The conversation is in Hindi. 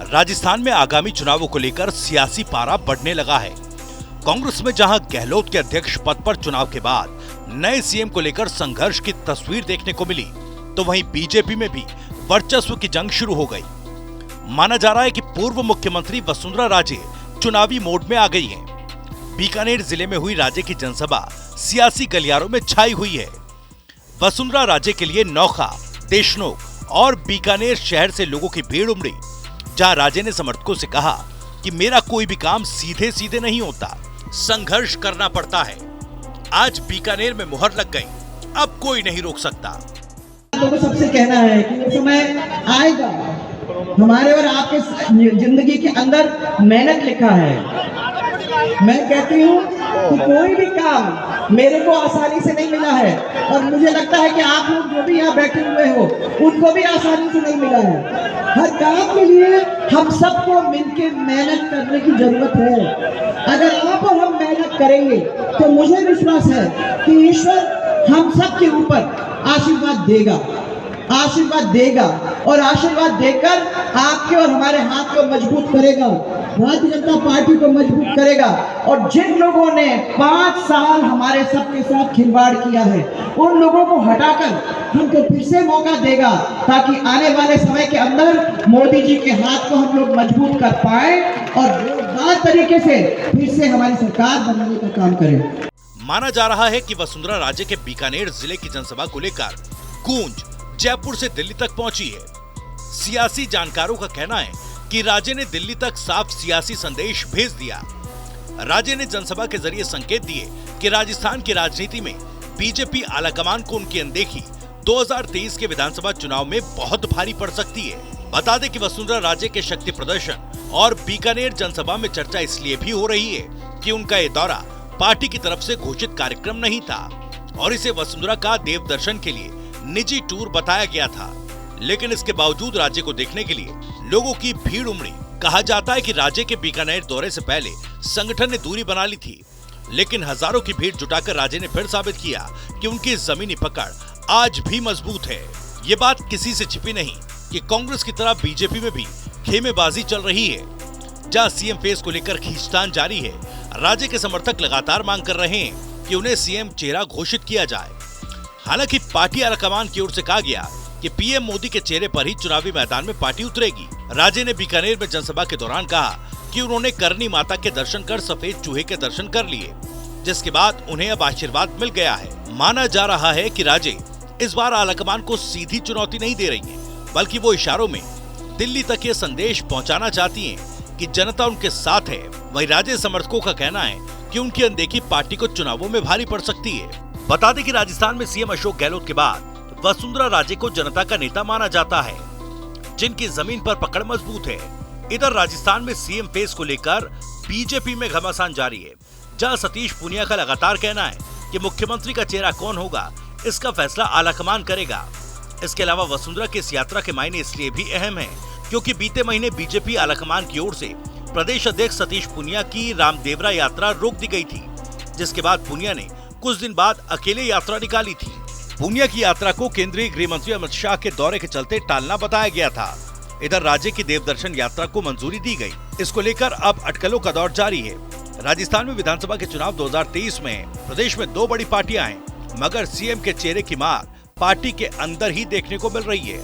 राजस्थान में आगामी चुनावों को लेकर सियासी पारा बढ़ने लगा है। कांग्रेस में जहां गहलोत के अध्यक्ष पद पर चुनाव के बाद नए सीएम को लेकर संघर्ष की तस्वीर देखने को मिली, तो वहीं बीजेपी में भी वर्चस्व की जंग शुरू हो गई। माना जा रहा है कि पूर्व मुख्यमंत्री वसुंधरा राजे चुनावी मोड में आ गई हैं। बीकानेर जिले में हुई राजे की जनसभा सियासी गलियारों में छाई हुई है। वसुंधरा राजे के लिए नौखा, देशनोक और बीकानेर शहर से लोगों की भीड़ उमड़ी, जहां राजे ने समर्थकों से कहा कि मेरा कोई भी काम सीधे सीधे नहीं होता, संघर्ष करना पड़ता है। आज बीकानेर में मुहर लग गई, अब कोई नहीं रोक सकता। तो सबसे कहना है कि वो समय आएगा, हमारे और आपके जिंदगी के अंदर मेहनत लिखा है। मैं कहती हूँ कि कोई भी काम मेरे को आसानी से नहीं मिला है, और मुझे लगता है कि आप लोग जो भी यहाँ बैठे हुए हो उनको भी आसानी से नहीं मिला है। हर काम के लिए हम सबको मिलकर मेहनत करने की जरूरत है। अगर आप और हम मेहनत करेंगे तो मुझे विश्वास है कि ईश्वर हम सब के ऊपर आशीर्वाद देगा और आशीर्वाद देकर आपके और हमारे हाथ को मजबूत करेगा, भारतीय जनता पार्टी को मजबूत करेगा। और जिन लोगों ने 5 साल हमारे सबके साथ खिलवाड़ किया है, उन लोगों को हटाकर हमको फिर से मौका देगा, ताकि आने वाले समय के अंदर मोदी जी के हाथ को हम लोग मजबूत कर पाए और जोरदार तरीके से फिर से हमारी सरकार बनाने का काम करें। माना जा रहा है कि वसुंधरा राजे के बीकानेर जिले की जनसभा को लेकर गूंज जयपुर से दिल्ली तक पहुंची है। सियासी जानकारों का कहना है कि राजे ने दिल्ली तक साफ सियासी संदेश भेज दिया। राजे ने जनसभा के जरिए संकेत दिए कि राजस्थान की राजनीति में बीजेपी आलाकमान को उनकी अनदेखी 2023 के विधानसभा चुनाव में बहुत भारी पड़ सकती है। बता दें कि वसुंधरा राजे के शक्ति प्रदर्शन और बीकानेर जनसभा में चर्चा इसलिए भी हो रही है कि उनका ये दौरा पार्टी की तरफ से घोषित कार्यक्रम नहीं था और इसे वसुंधरा का देव दर्शन के लिए निजी टूर बताया गया था। लेकिन इसके बावजूद राजे को देखने के लिए लोगों की भीड़ उमड़ी। कहा जाता है कि राजे के बीकानेर दौरे से पहले संगठन ने दूरी बना ली थी, लेकिन हजारों की भीड़ जुटाकर राजे ने फिर साबित किया कि उनकी जमीनी पकड़ आज भी मजबूत है। ये बात किसी से छिपी नहीं कि कांग्रेस की तरह बीजेपी में भी खेमेबाजी चल रही है, जहां सीएम फेस को लेकर खींचतान जारी है। राजे के समर्थक लगातार मांग कर रहे हैं कि उन्हें सीएम चेहरा घोषित किया जाए। हालांकि पार्टी आलाकमान की ओर से कहा गया कि पीएम मोदी के चेहरे पर ही चुनावी मैदान में पार्टी उतरेगी। राजे ने बीकानेर में जनसभा के दौरान कहा कि उन्होंने करनी माता के दर्शन कर सफेद चूहे के दर्शन कर लिए, जिसके बाद उन्हें अब आशीर्वाद मिल गया है। माना जा रहा है कि राजे इस बार आलाकमान को सीधी चुनौती नहीं दे रही है, बल्कि वो इशारों में दिल्ली तक ये संदेश पहुँचाना चाहती है कि जनता उनके साथ है। वहीं राजे समर्थकों का कहना है कि उनकी अनदेखी पार्टी को चुनावों में भारी पड़ सकती है। बता दें कि राजस्थान में सीएम अशोक गहलोत के बाद वसुंधरा राजे को जनता का नेता माना जाता है, जिनकी जमीन पर पकड़ मजबूत है। इधर राजस्थान में सीएम फेस को लेकर बीजेपी में घमासान जारी है, जहां सतीश पूनिया का लगातार कहना है कि मुख्यमंत्री का चेहरा कौन होगा, इसका फैसला आलाकमान करेगा। इसके अलावा वसुंधरा की इस यात्रा के मायने इसलिए भी अहम है क्योंकि बीते महीने बीजेपी आलाकमान की ओर से प्रदेश अध्यक्ष सतीश पूनिया की रामदेवरा यात्रा रोक दी गई थी, जिसके बाद पूनिया ने कुछ दिन बाद अकेले यात्रा निकाली थी। पूनिया की यात्रा को केंद्रीय गृह मंत्री अमित शाह के दौरे के चलते टालना बताया गया था। इधर राज्य की देवदर्शन यात्रा को मंजूरी दी गई। इसको लेकर अब अटकलों का दौर जारी है। राजस्थान में विधानसभा के चुनाव 2023 में प्रदेश में 2 बड़ी पार्टियां हैं, मगर सीएम के चेहरे की मार पार्टी के अंदर ही देखने को मिल रही है।